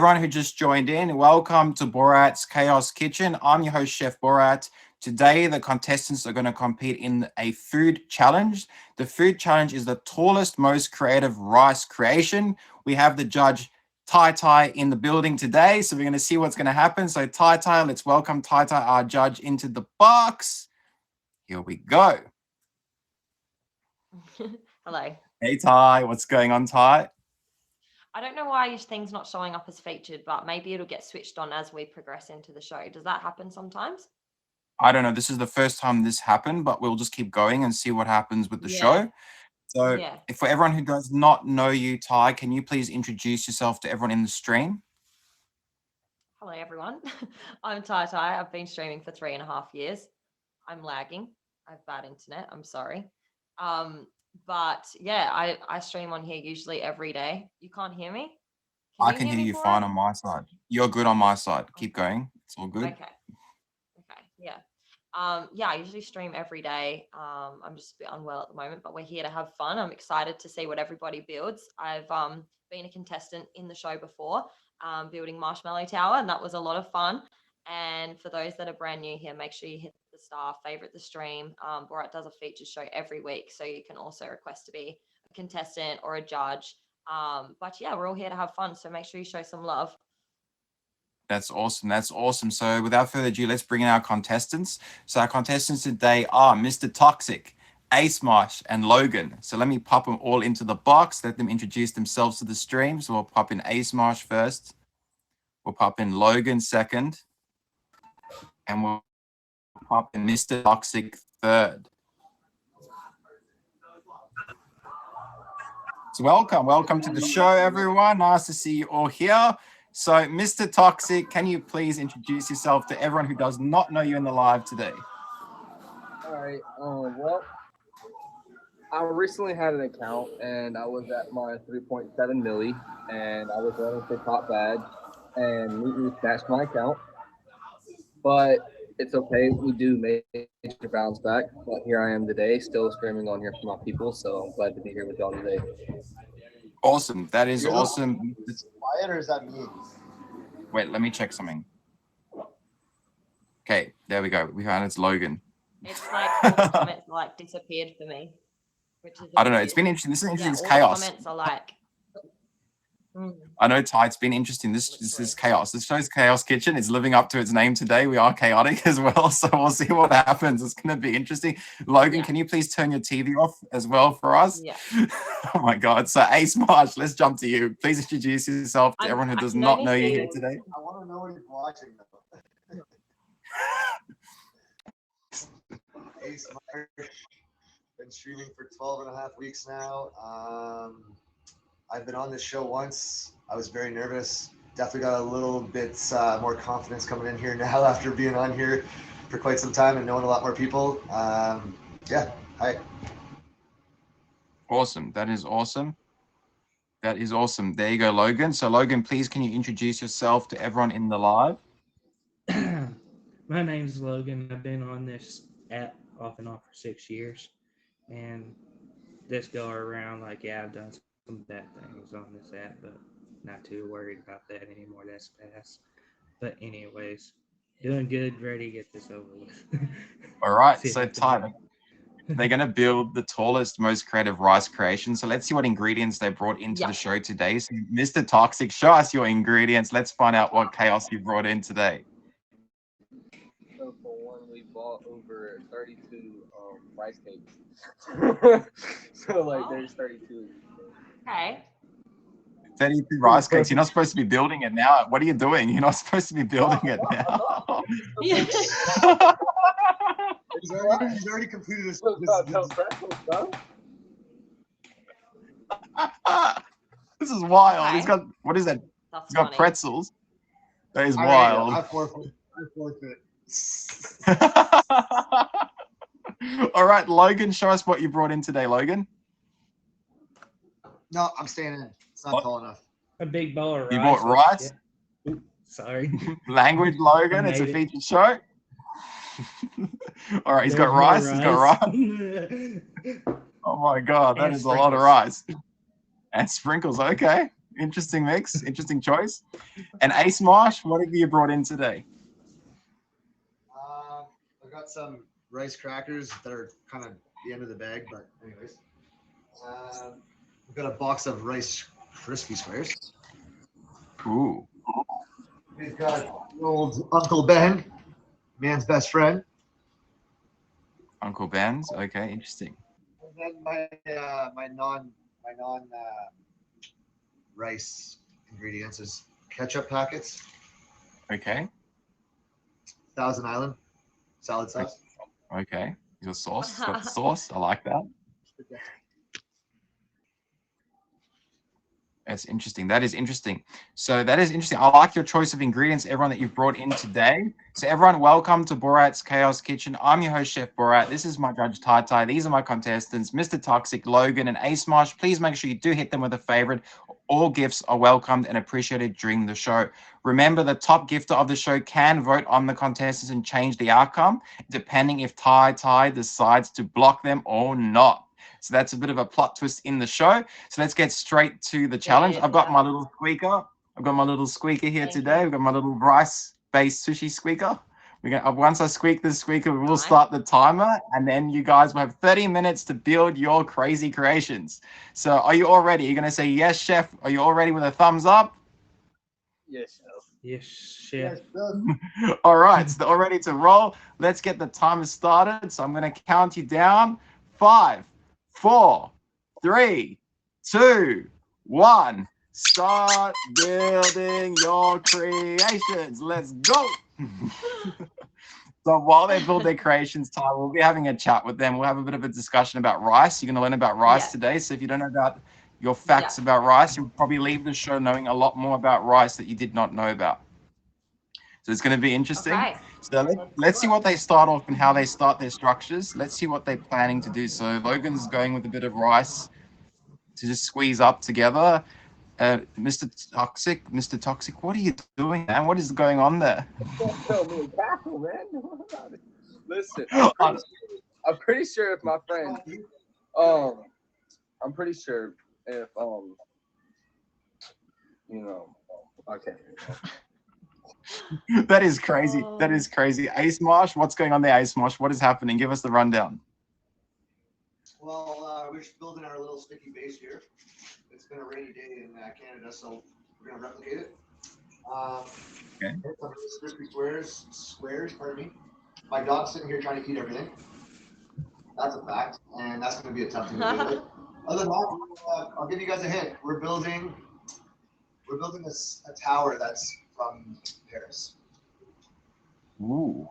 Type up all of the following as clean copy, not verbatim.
Everyone who just joined in, welcome to Borat's Chaos Kitchen. I'm your host, Chef Borat. Today, the contestants are going to compete in a food challenge. The food challenge is the tallest, most creative rice creation. We have the judge TyTy in the building today, so we're going to see what's going to happen. So TyTy, let's welcome TyTy, our judge, into the box. Here we go. Hello. Hey Ty, what's going on, Ty? I don't know why your thing's not showing up as featured, but maybe it'll get switched on as we progress into the show. Does that happen sometimes? I don't know. This is the first time this happened, but we'll just keep going and see what happens with the Yeah. show. So, Yeah. for everyone who does not know you, Ty, can you please introduce yourself to everyone in the stream? Hello, everyone. I'm TyTy. I've been streaming for 3.5 years. I'm lagging. I have bad internet. I'm sorry. But yeah, I stream on here usually every day. You can't hear me? Can I you can hear hear me, you Borat? fine on my side. You're good on my side. Keep Okay. going. It's all good. Okay. Okay. Yeah. Yeah, I usually stream every day. I'm just a bit unwell at the moment, but we're here to have fun. I'm excited to see what everybody builds. I've been a contestant in the show before, building Marshmallow Tower, and that was a lot of fun. And for those that are brand new here, make sure you hit the star, favorite the stream. Borat does a feature show every week, so you can also request to be a contestant or a judge. But yeah, we're all here to have fun, so make sure you show some love. That's awesome. That's awesome. So, without further ado, let's bring in our contestants. So, our contestants today are Mr. Toxic, Ace Marsh, and Logan. So, let me pop them all into the box. Let them introduce themselves to the stream. So, we'll pop in Ace Marsh first. We'll pop in Logan second. And we'll pop in Mr. Toxic third. So welcome to the show, everyone. Nice to see you all here. So, Mr. Toxic, can you please introduce yourself to everyone who does not know you in the live today? All right. Well, I recently had an account and I was at my 3.7 milli and I was running for top badge and neatly snatched my account. But it's okay. We do major bounce back. But here I am today, still streaming on here for my people. So I'm glad to be here with y'all today. Awesome. That is You're the awesome. quiet, or is that me? Wait, let me check something. Okay, there we go. We found it's Logan. It's like all the comments like disappeared for me, which is I don't know. weird. It's been interesting. This is interesting. Yeah, It's all chaos. the comments are like. I know, Ty. It's been interesting. This is chaos. This show's Chaos Kitchen. It's living up to its name today. We are chaotic as well, so we'll see what happens. It's going to be interesting. Logan, Yeah. can you please turn your TV off as well for us? Yeah. Oh my God. So Ace Marsh, let's jump to you. Please introduce yourself to everyone who does not know you here today. I want to know what he's watching though. Ace Marsh, been streaming for 12 and a half weeks now. I've been on this show once. I was very nervous. Definitely got a little bit more confidence coming in here now after being on here for quite some time and knowing a lot more people. Yeah, hi. Awesome. That is awesome. That is awesome. There you go, Logan. So Logan, please can you introduce yourself to everyone in the live? My name's Logan. I've been on this app off and on for 6 years. And this go around, like, yeah, I've done some bad things on this app, but not too worried about that anymore. That's past. But anyways, doing good, ready to get this over with. All right. So Ty, they're going to build the tallest, most creative rice creation. So let's see what ingredients they brought into the show today. So Mr. Toxic, show us your ingredients. Let's find out what chaos you brought in today. So for one, we bought over 32 rice cakes. So like there's 32. Okay. 32 rice cakes. You're not supposed to be building it now. What are you doing? You're not supposed to be building it now. He's already completed his. This is wild. Okay. He's got, what is that? That's He's got funny. pretzels. That is All wild. right, I forfeit. All right, Logan, show us what you brought in today, Logan. No, I'm staying in. It's not tall enough. A big bowl of rice. You bought rice? Yeah. Oops, sorry. Language, Logan. It's a featured show. All right, he's got rice. He's got rice. Oh my God, that is a lot of rice. And sprinkles. Okay. Interesting mix, interesting choice. And Ace Marsh, what have you brought in today? I've got some rice crackers that are kind of the end of the bag, but anyways. We've got a box of rice crispy squares. Ooh, We've got old Uncle Ben, man's best friend. Uncle Ben's. Okay, interesting. And then my non rice ingredients is ketchup packets, Okay, Thousand Island salad sauce. okay. Your sauce. It's got the sauce. I like that. That's interesting. That is interesting. So that is interesting. I like your choice of ingredients, everyone that you've brought in today. So everyone, welcome to Borat's Chaos Kitchen. I'm your host, Chef Borat. This is my judge, TyTy. These are my contestants, Mr. Toxic, Logan, and Ace Marsh. Please make sure you do hit them with a favorite. All gifts are welcomed and appreciated during the show. Remember, the top gifter of the show can vote on the contestants and change the outcome, depending if TyTy decides to block them or not. So that's a bit of a plot twist in the show. So let's get straight to the challenge. I've got my little squeaker. I've got my little squeaker here today. We've got my little rice-based sushi squeaker. We're gonna once I squeak this squeaker, we'll start the timer, and then you guys will have 30 minutes to build your crazy creations. So are you all ready? You're gonna say yes, chef. Are you all ready with a thumbs up? Yes, chef. Yes, chef. All right, so they're all ready to roll. Let's get the timer started. So I'm gonna count you down. 5, 4, 3, 2, 1. Start building your creations. Let's go. So while they build their creations, Ty, we'll be having a chat with them. We'll have a bit of a discussion about rice. You're going to learn about rice today. So if you don't know about your facts about rice, you'll probably leave the show knowing a lot more about rice that you did not know about. So it's going to be interesting. Okay. So let's see what they start off and how they start their structures. Let's see what they're planning to do. So Logan's going with a bit of rice to just squeeze up together. Mr. Toxic, what are you doing, man? What is going on there? Tell me a castle, man. Listen, Oh, I'm pretty sure if my friend, I'm pretty sure if okay. That is crazy. That is crazy. Ace Marsh, what's going on there, Ace Marsh? What is happening? Give us the rundown. Well, we're just building our little sticky base here. It's been a rainy day in Canada, so we're gonna replicate it. Okay. Some crispy squares, pardon me. My dog's sitting here trying to eat everything. That's a fact, and that's gonna be a tough thing to deal with. Other than that, I'll give you guys a hint. We're building a tower that's from Paris. Ooh.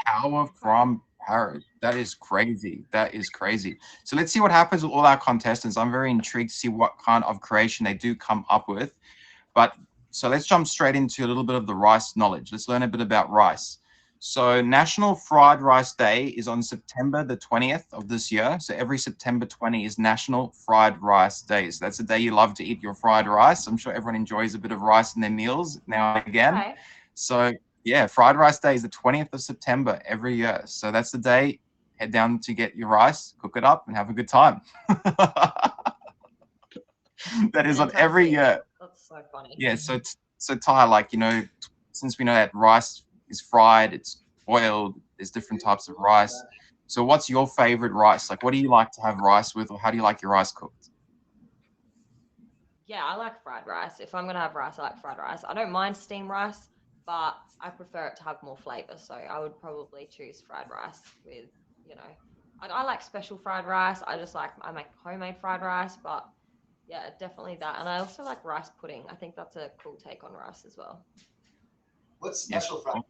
Power from Paris. That is crazy. That is crazy. So let's see what happens with all our contestants. I'm very intrigued to see what kind of creation they do come up with. But so let's jump straight into a little bit of the rice knowledge. Let's learn a bit about rice. So National Fried Rice Day is on September the 20th of this year. So every September 20 is National Fried Rice Day. So that's the day you love to eat your fried rice. I'm sure everyone enjoys a bit of rice in their meals now and again. Okay. So yeah, Fried Rice Day is the 20th of September every year. So that's the day. Head down to get your rice, cook it up, and have a good time. That is on every year. That's so funny. Yeah, so Ty, like, since we know that rice is fried, it's boiled, there's different types of rice. So what's your favorite rice? Like, what do you like to have rice with, or how do you like your rice cooked? Yeah, I like fried rice. If I'm gonna have rice, I like fried rice. I don't mind steamed rice, but I prefer it to have more flavor. So I would probably choose fried rice with, I like special fried rice. I make homemade fried rice, but yeah, definitely that. And I also like rice pudding. I think that's a cool take on rice as well. What's special from?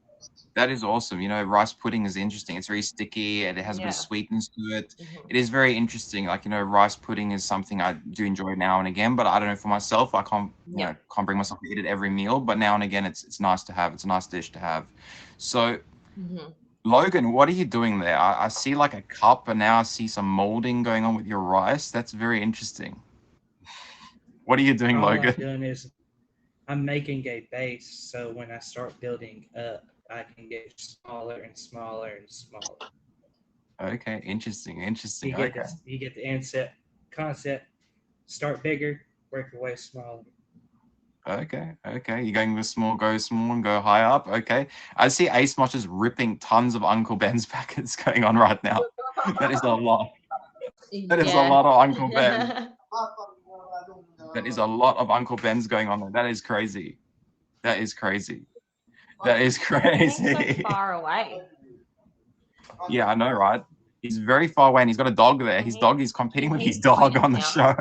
That is awesome. Rice pudding is interesting. It's very sticky and it has a bit of sweetness to it. It is very interesting. Like, rice pudding is something I do enjoy now and again, but I don't know, for myself, I can't bring myself to eat it every meal, but now and again, it's nice to have. It's a nice dish to have. So, Logan, what are you doing there? I see like a cup, and now I see some molding going on with your rice. That's very interesting. What are you doing, All Logan? I'm doing is I'm making a base, so when I start building up, I can get smaller and smaller and smaller. Okay, interesting. You get the concept. Start bigger, work your way smaller. Okay. You're going with small and go high up. Okay. I see Ace Mosh is ripping tons of Uncle Ben's packets going on right now. That is a lot. That is a lot of Uncle Ben. That is a lot of Uncle Ben's going on there. That is crazy. That is crazy. That is He's so crazy. far away. Yeah, I know, right? He's very far away and he's got a dog there. His dog is competing with his dog on the show.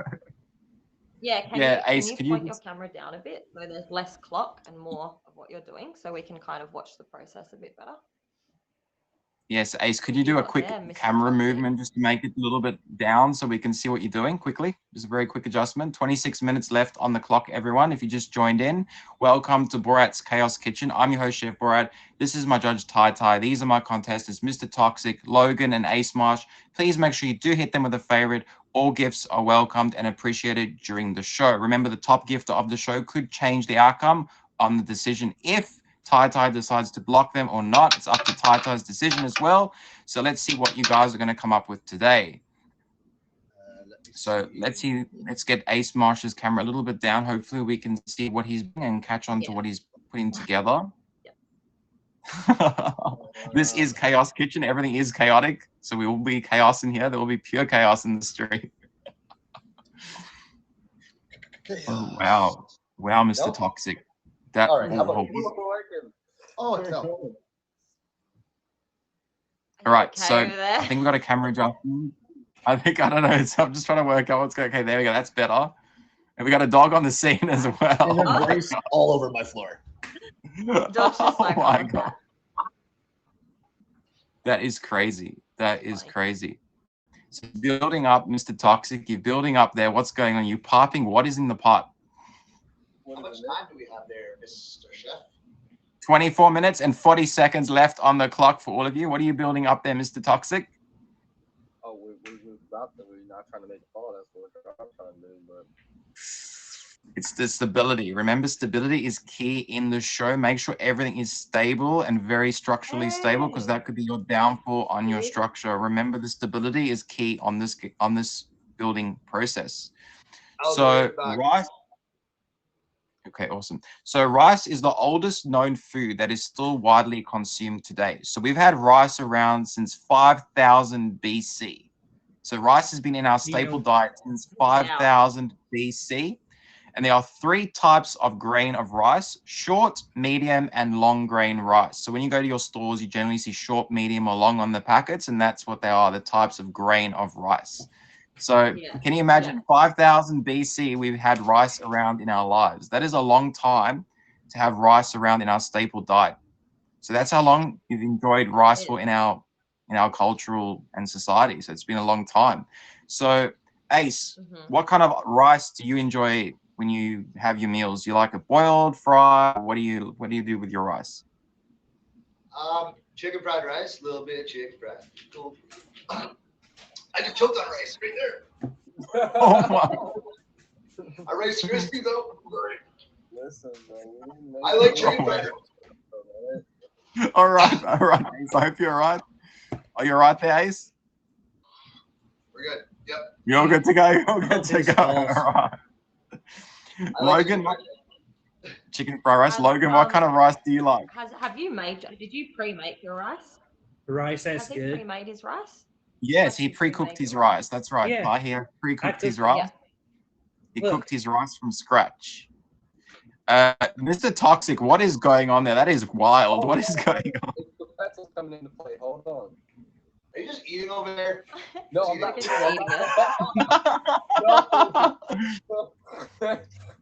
Yeah, Ace, can you could point you your camera down a bit so there's less clock and more of what you're doing so we can kind of watch the process a bit better? Yes, Ace, could you If do you're a not quick there, Mr. camera Toxic. movement just to make it a little bit down so we can see what you're doing quickly? Just a very quick adjustment. 26 minutes left on the clock, everyone. If you just joined in, welcome to Borat's Chaos Kitchen. I'm your host, Chef Borat. This is my judge, TyTy. These are my contestants, Mr. Toxic, Logan, and Ace Marsh. Please make sure you do hit them with a favorite. All gifts are welcomed and appreciated during the show. Remember, the top gifter of the show could change the outcome on the decision if TyTy decides to block them or not. It's up to TyTy's decision as well. So let's see what you guys are going to come up with today. Let's get Ace Marsh's camera a little bit down. Hopefully we can see what he's doing and catch on to what he's putting together. This is Chaos Kitchen. Everything is chaotic. So we will be chaos in here. There will be pure chaos in the street. Oh, wow. Wow, Mr. Toxic. That All right, how about no. All right, Okay so over there? I think we got a camera adjustment. I don't know. So I'm just trying to work out what's going. Okay, there we go. That's better. And we got a dog on the scene as well. And then Bryce all over my floor. Dog's just like, oh my oh, god, that is crazy. That is crazy. So building up, Mr. Toxic. You're building up there. What's going on? You popping? What is in the pot? How much time do we have there, Mr. Chef? 24 minutes and 40 seconds left on the clock for all of you. What are you building up there, Mr. Toxic? Oh, we're about to. We're not trying to make a fall. That's what I'm trying to do. But it's the stability. Remember, stability is key in the show. Make sure everything is stable and very structurally stable, because that could be your downfall on your structure. Remember, the stability is key on this building process. So rice. Okay, awesome. So rice is the oldest known food that is still widely consumed today. So we've had rice around since 5000 BC. So rice has been in our staple diet since 5000 BC. And there are 3 types of grain of rice: short, medium, and long grain rice. So when you go to your stores, you generally see short, medium, or long on the packets, and that's what they are, the types of grain of rice. So can you imagine 5000 BC, we've had rice around in our lives. That is a long time to have rice around in our staple diet. So that's how long you've enjoyed rice for in our cultural and society. So it's been a long time. So Ace, what kind of rice do you enjoy when you have your meals? You like it boiled, fried? What do you do with your rice? Chicken fried rice, a little bit of chicken fried. Cool. I just choked on rice right there. Oh my. Our rice crispy though. listen, man. I like chicken fried. All right, Ace. I hope you're all right. Are you all right there, Ace? We're good. Yep. You're good to go. You're good to go. All right. Logan, chicken fried rice. Logan, what kind of rice do you like? Did you pre-make your rice? The rice, that's Has he good. pre-made his rice? Yes, he pre-cooked his rice. That's right. Yeah. I hear pre-cooked his rice. He cooked his rice from scratch. Mr. Toxic, what is going on there? That is wild. What is going on? The pretzel's coming into play. Hold on. Are you just eating over there? No, I'm not.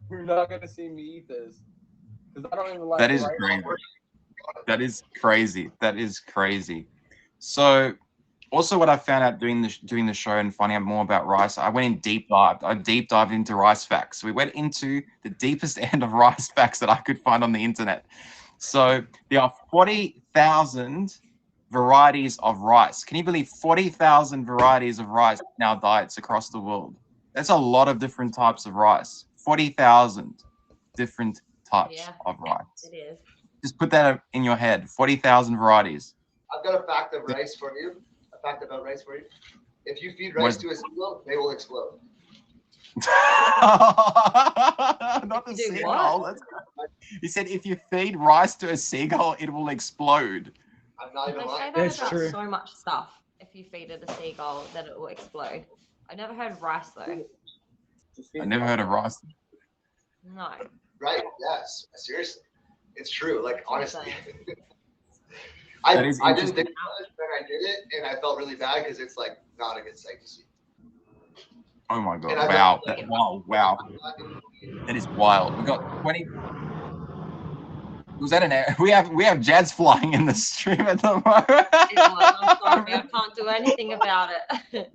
You're not gonna see me eat this because I don't even like. That is crazy. That is crazy. That is crazy. So, also what I found out doing the show and finding out more about rice, I went in deep dived. I deep dived into rice facts. We went into the deepest end of rice facts that I could find on the internet. So there are 40,000 varieties of rice. Can you believe 40,000 varieties of rice in our diets across the world? That's a lot of different types of rice. 40,000 different types of rice. It is. Just put that in your head. 40,000 varieties. I've got a fact of rice for you. A fact about rice for you. If you feed rice to a seagull, they will explode. Not the If you do seagull. what? He said if you feed rice to a seagull, it will explode. I'm not They even say lying. that That's about true. so much stuff. If you feed it a seagull, that it will explode. I never heard rice though. Just feed I it never heard of rice. No. Right? Yes. Seriously, it's true. Like That's honestly, insane. That is I didn't interesting. think about it, then I did it, and I felt really bad because it's like not a good sight to see. Oh my And god! I've Wow! been, Wow! That is wild. We got 20. Was that an air? We have jets flying in the stream at the It was. I'm sorry, I moment. can't do anything about it.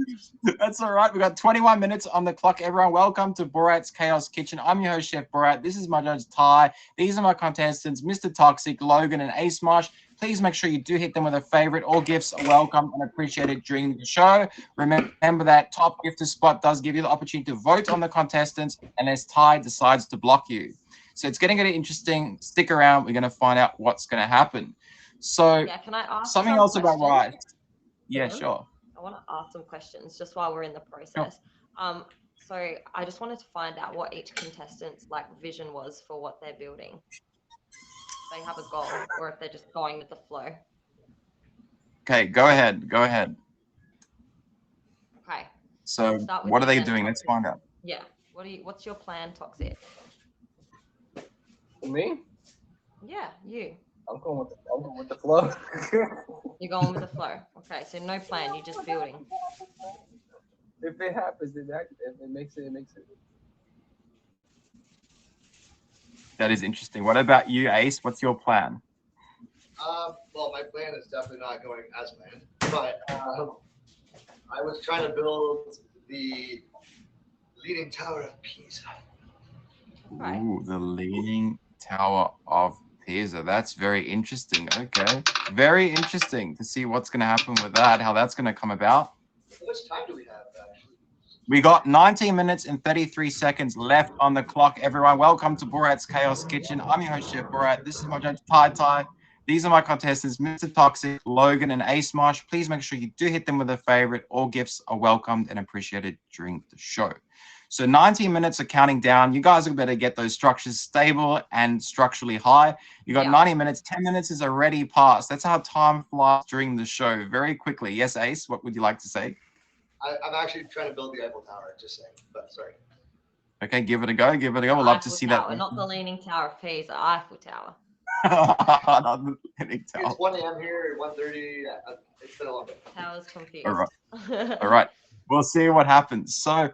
That's all right. We got 21 minutes on the clock. Everyone, welcome to Borat's Chaos Kitchen. I'm your host, Chef Borat. This is my judge, Ty. These are my contestants, Mr. Toxic, Logan, and Ace Marsh. Please make sure you do hit them with a favorite. All gifts are welcome and appreciated during the show. Remember that top gifter spot does give you the opportunity to vote on the contestants unless Ty decides to block you. So it's getting interesting. Stick around. We're going to find out what's going to happen. So Yeah, can I ask something some else about questions? rice. Yeah, Hold on. sure. I want to ask some questions just while we're in the process. So I just wanted to find out what each contestant's like vision was for what they're building. If they have a goal or if they're just going with the flow. Okay, go ahead. Go ahead. Okay. So Start with what are you they then, doing? Let's Toxic. find out. Yeah. What's your plan, Toxic? Me? Yeah, you. I'm going with the flow. You're going with the flow. Okay, so no plan, you're just building. If it happens, if it makes it, it makes it. That is interesting. What about you, Ace? What's your plan? Well, my plan is definitely not going as planned, but I was trying to build the Leaning Tower of Pisa. Okay. Ooh, the Leaning Tower of Pisa. That's very interesting. Okay. Very interesting to see what's going to happen with that, how that's going to come about. How much time do we have, actually? We got 19 minutes and 33 seconds left on the clock. Everyone, welcome to Borat's Chaos Kitchen. I'm your host, Chef Borat. This is my judge, TyTy. These are my contestants, Mr. Toxic, Logan, and Ace Marsh. Please make sure you do hit them with a favorite. All gifts are welcomed and appreciated during the show. So 19 minutes are counting down. You guys are better get those structures stable and structurally high. You got 90 minutes. 10 minutes is already passed. That's how time flies during the show very quickly. Yes, Ace, what would you like to say? I'm actually trying to build the Eiffel Tower, just saying, but sorry. Okay, give it a go. Give it a go. The We'd love to Eiffel see Tower, that. not the Leaning Tower of Pisa, Eiffel Tower. Not the Leaning Tower. It's 1 a.m. here, 1:30. It's been a long day. Tower's confused. All right. All right. We'll see what happens. So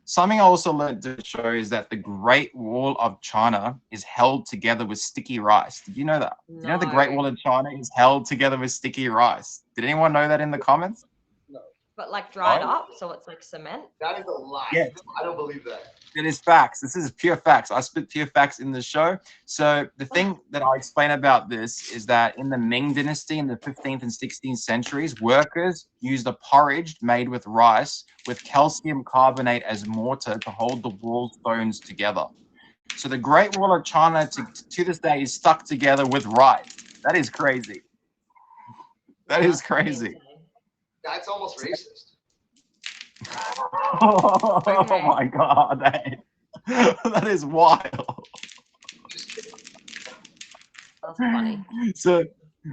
something I also learned to show is that the Great Wall of China is held together with sticky rice. Did you know that? No. You know the Great Wall of China is held together with sticky rice. Did anyone know that in the comments? No. But like dried No. up, so it's like cement. That is a lie. Yes. I don't believe that. It is facts. This is pure facts. I spit pure facts in the show. So the thing that I explain about this is that in the Ming Dynasty in the 15th and 16th centuries, workers used a porridge made with rice with calcium carbonate as mortar to hold the wall stones together. So the Great Wall of China to this day is stuck together with rice. That is crazy. That is That's pretty crazy. insane. That's almost racist. Oh Okay. my God. That is wild. Just kidding. That's funny. So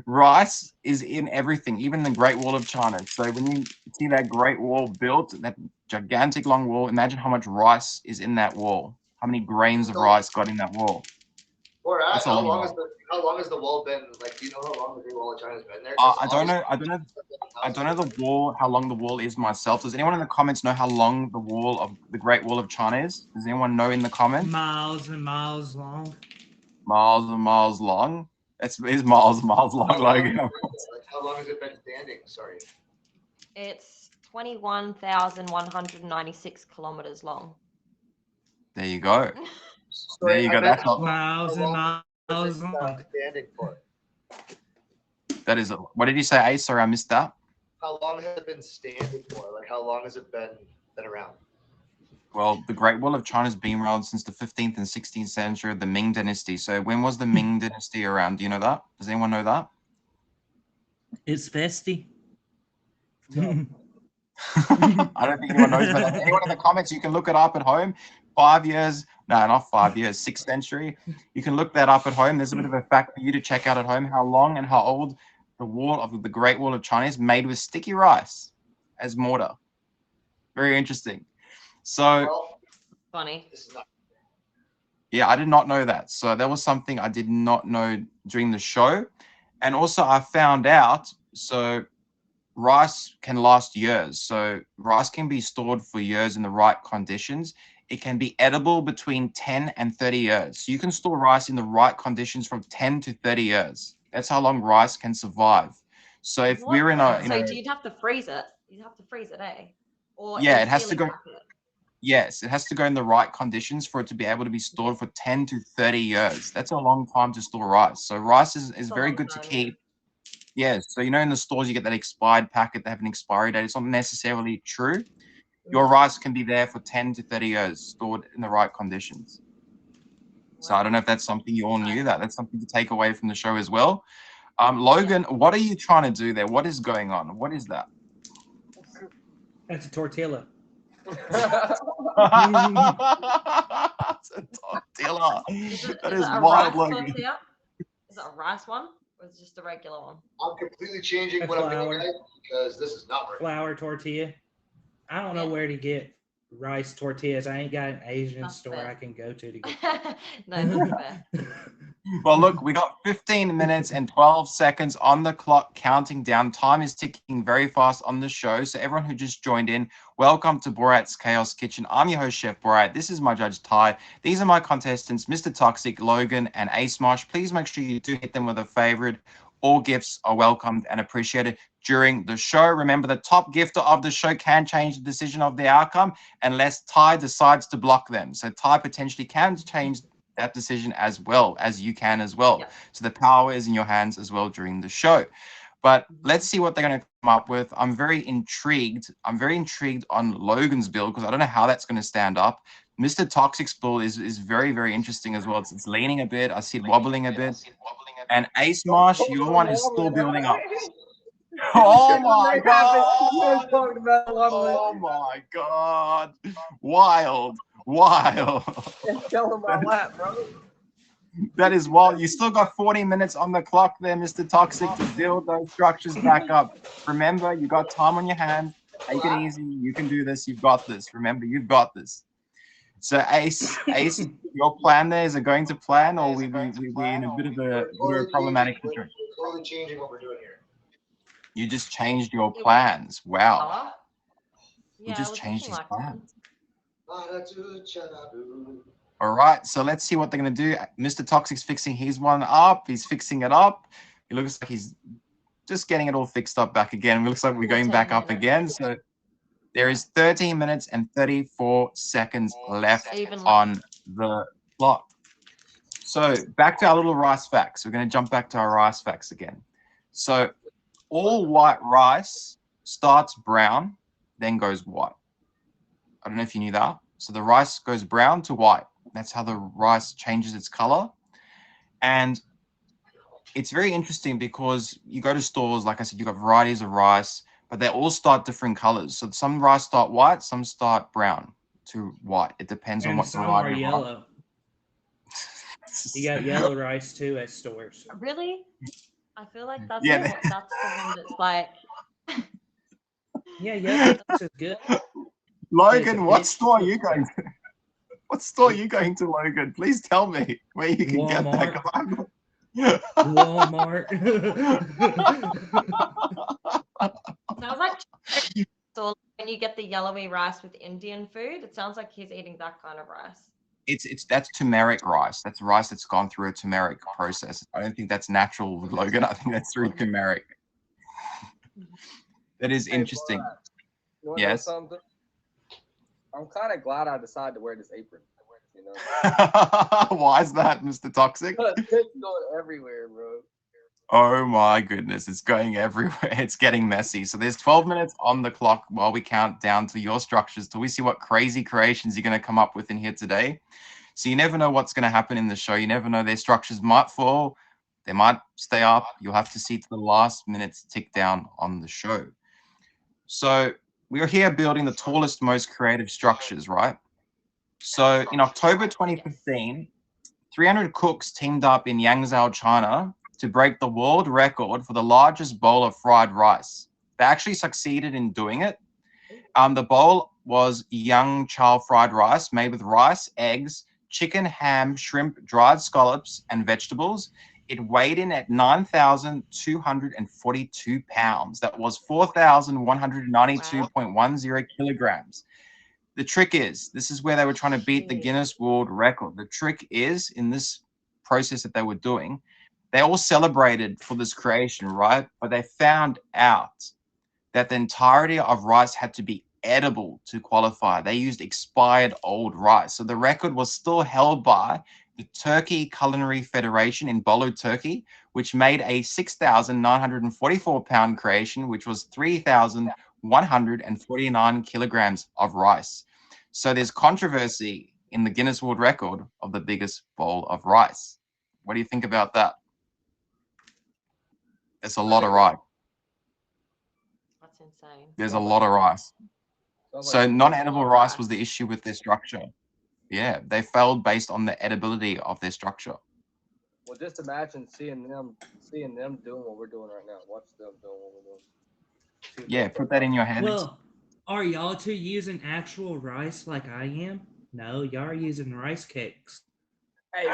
rice is in everything, even the Great Wall of China. So when you see that Great Wall built, that gigantic long wall, imagine how much rice is in that wall. How many grains of rice got in that wall? Or That's a how lot. long has the wall been? Like, do you know how long the Great Wall of China's been there? I don't know. I don't know the wall, how long the wall is myself. Does anyone in the comments know how long the wall of the Great Wall of China is? Does anyone know in the comments? Miles and miles long. Miles and miles long. It's miles and miles long, Logan. Like, how long has it been standing? Sorry. It's 21,196 kilometers long. There you go. Sorry, There you I go. meant That's not, Miles and miles long. standing for. that is. What did you say, Ace? Sorry, I missed that. How long has it been standing for? Like, how long has it been around? Well, the Great Wall of China has been around since the 15th and 16th century of the Ming Dynasty. So when was the Ming Dynasty around? Do you know that? Does anyone know that? It's festy. No. I don't think anyone knows, but anyone in the comments, you can look it up at home. 5 years, no, not 5 years, 6th century. You can look that up at home. There's a bit of a fact for you to check out at home, how long and how old the Great Wall of China is, made with sticky rice as mortar. Very interesting. So, Funny. yeah, I did not know that. So that was something I did not know during the show. And also I found out, so rice can last years. So rice can be stored for years in the right conditions. It can be edible between 10 and 30 years. So you can store rice in the right conditions from 10 to 30 years. That's how long rice can survive. So if What? we're in So a you'd have to freeze it. You'd have to freeze it, eh? Or yeah, in it has to sealing go. packet. Yes, it has to go in the right conditions for it to be able to be stored for 10 to 30 years. That's a long time to store rice. So rice is It's a very long good to time, yeah. keep. Yes. So, in the stores, you get that expired packet that have an expiry date. It's not necessarily true. Your rice can be there for 10 to 30 years stored in the right conditions. So I don't know if that's something you all knew. That's something to take away from the show as well. Logan, what are you trying to do there? What is going on? What is that? That's a tortilla. It's a tortilla. That is it a wild, rice Logan. tortilla? Is it a rice one or is it just a regular one? I'm completely changing A what I'm doing flour. tonight because this is not working. Flour tortilla. I don't know where to get rice tortillas. I ain't got an Asian That's store fair. I can go to get. No, that's fair. Well, look, we got 15 minutes and 12 seconds on the clock counting down. Time is ticking very fast on the show. So everyone who just joined in, welcome to Borat's Chaos Kitchen. I'm your host, Chef Borat. This is my judge, Ty. These are my contestants, Mr. Toxic, Logan, and Ace Mosh. Please make sure you do hit them with a favorite. All gifts are welcomed and appreciated during the show. Remember, the top gifter of the show can change the decision of the outcome unless Ty decides to block them. So Ty potentially can change that decision as well as you can as well. Yep. So the power is in your hands as well during the show. But let's see what they're going to come up with. I'm very intrigued. I'm very intrigued on Logan's build because I don't know how that's going to stand up. Mr. Toxic's build is very, very interesting as well. It's leaning a bit. I see it wobbling a bit. And Ace Marsh, your one is still building up. Oh my god! Oh my god! Wild. It's still in my lap, bro. That is wild. You still got 40 minutes on the clock there, Mr. Toxic, to build those structures back up. Remember, you got time on your hands. Take it easy. You can do this. You've got this. Remember, you've got this. So, Ace, your plan there, is it going to plan, or we in a bit of a problematic situation? We're totally changing what we're doing here. You just changed your plans. Wow. Yeah, You just I was changed thinking his like plans. All right, so let's see what they're going to do. Mr. Toxic's fixing his one up. He's fixing it up. It looks like he's just getting it all fixed up back again. It looks like we're going back up again. So there is 13 minutes and 34 seconds left on the clock. So back to our little rice facts. We're going to jump back to our rice facts again. So all white rice starts brown, then goes white. I don't know if you knew that. So the rice goes brown to white. That's how the rice changes its color. And it's very interesting because you go to stores, like I said, you've got varieties of rice, but they all start different colors. So some rice start white, some start brown to white. It depends on And what some variety are of yellow. You got yellow rice too at stores. Really? I feel like that's Yeah, that's the one that's like. Yeah, yellow rice is good. Logan, what store are bitch. you going to? What store are you going to, Logan? Please tell me where you can get that. Walmart. Sounds like so when you get the yellowy rice with Indian food, it sounds like he's eating that kind of rice. That's turmeric rice. That's rice that's gone through a turmeric process. I don't think that's natural, Logan. I think that's through turmeric. That is interesting. You want to know something? I'm kind of glad I decided to wear this apron. You know? Why is that, Mr. Toxic? It's going everywhere, bro. Oh my goodness, it's going everywhere. It's getting messy. So there's 12 minutes on the clock while we count down to your structures till we see what crazy creations you're going to come up with in here today. So you never know what's going to happen in the show. You never know. Their structures might fall. They might stay up. You'll have to see to the last minutes tick down on the show. So we are here building the tallest, most creative structures, right? So in October 2015, 300 cooks teamed up in Yangzhou, China to break the world record for the largest bowl of fried rice. They actually succeeded in doing it. The bowl was young chow fried rice made with rice, eggs, chicken, ham, shrimp, dried scallops, and vegetables. It weighed in at 9,242 pounds. That was 4,192.10 kilograms. The trick is, this is where they were trying to beat the Guinness World Record. The trick is, in this process that they were doing, they all celebrated for this creation, right? But they found out that the entirety of rice had to be edible to qualify. They used expired old rice. So the record was still held by the Turkey Culinary Federation in Bolu, Turkey, which made a 6,944 pound creation, which was 3,149 kilograms of rice. So there's controversy in the Guinness World Record of the biggest bowl of rice. What do you think about that? It's a lot of rice. That's insane. There's a lot of rice. So Like, non-edible rice was the issue with their structure. Yeah, they failed based on the edibility of their structure. well, just imagine seeing them doing what we're doing right now. Watch them doing what we're doing. Yeah, put that in your head. Well, are y'all two using actual rice like I am? No, y'all are using rice cakes. Hey,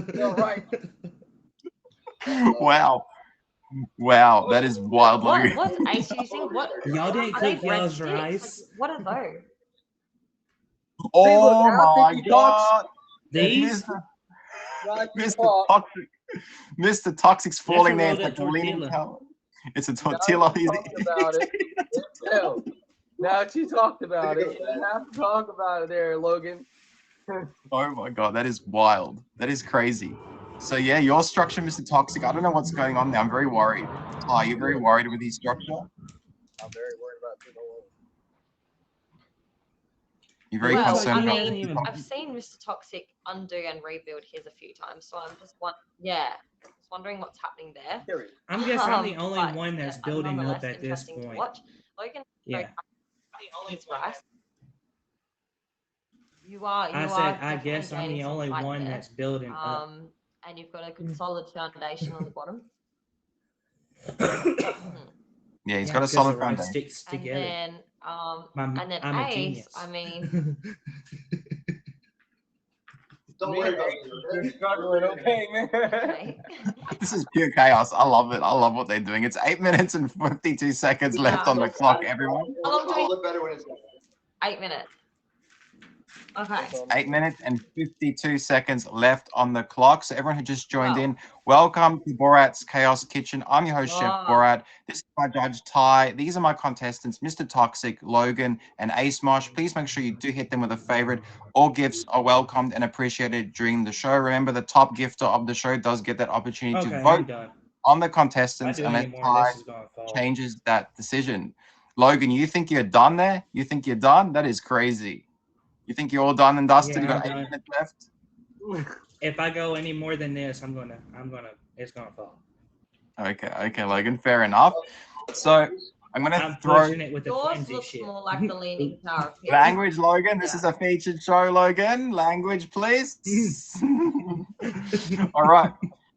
still right. Wow. Wow, that is wild. What's Ace using? What Y'all didn't are they cook y'all's breadsticks? rice. Like, what are those? Oh I don't my think he talks. god. These? Mr. Toxic. Mr. Toxic's falling there. rolled It's up like a leaning tortilla. tower. It's a tortilla. Now you talked about it. Hell, now that you talked about it, you have to talk about it there, Logan. Oh my god, that is wild. That is crazy. So yeah, your structure, Mr. Toxic. I don't know what's going on there. I'm very worried. Are you very worried with his structure? I'm very worried about it. You're very Well, concerned I about mean, Mr. I've Toxic. seen Mr. Toxic undo and rebuild his a few times, so I'm just just wondering what's happening there. Period. I'm guessing I'm the only But, one that's yeah, building up nonetheless at this interesting to point. watch. Logan, Yeah. his rice. You are. I You said, are I definitely guess I'm gaining the some only height one there. that's building up. And you've got a good solid foundation on the bottom. Yeah, he's Yeah, got a 'cause solid the rice foundation. sticks together. And then I'm a Ace, genius. I mean, Don't worry about You're it. struggling, okay, man. okay. This is pure chaos. I love it. I love what they're doing. It's 8 minutes and 52 seconds left on the clock, everyone. How long do we- It'll look better when it's done. 8 minutes. Okay. 8 minutes and 52 seconds left on the clock. So everyone who just joined Wow. in, welcome to Borat's Chaos Kitchen. I'm your host, Chef Wow. Borat. This is my judge, Ty. These are my contestants, Mr. Toxic, Logan, and Ace Mosh. Please make sure you do hit them with a favorite. All gifts are welcomed and appreciated during the show. Remember, the top gifter of the show does get that opportunity Okay, to I'm vote done. on the If I contestants do unless any more, Ty this is gonna fall. changes that decision. Logan, you think you're done there? You think you're done? That is crazy. You think you're all done and dusted? Yeah, You got I'm 8 done. minutes left? If I go any more than this, it's gonna fall. Okay, Logan, fair enough. So I'm gonna I'm throw pushing it with the Yours flimsy looks shit. more like the Leaning Tower of Pisa. language, Logan. This Yeah. is a featured show, Logan. Language, please. All right.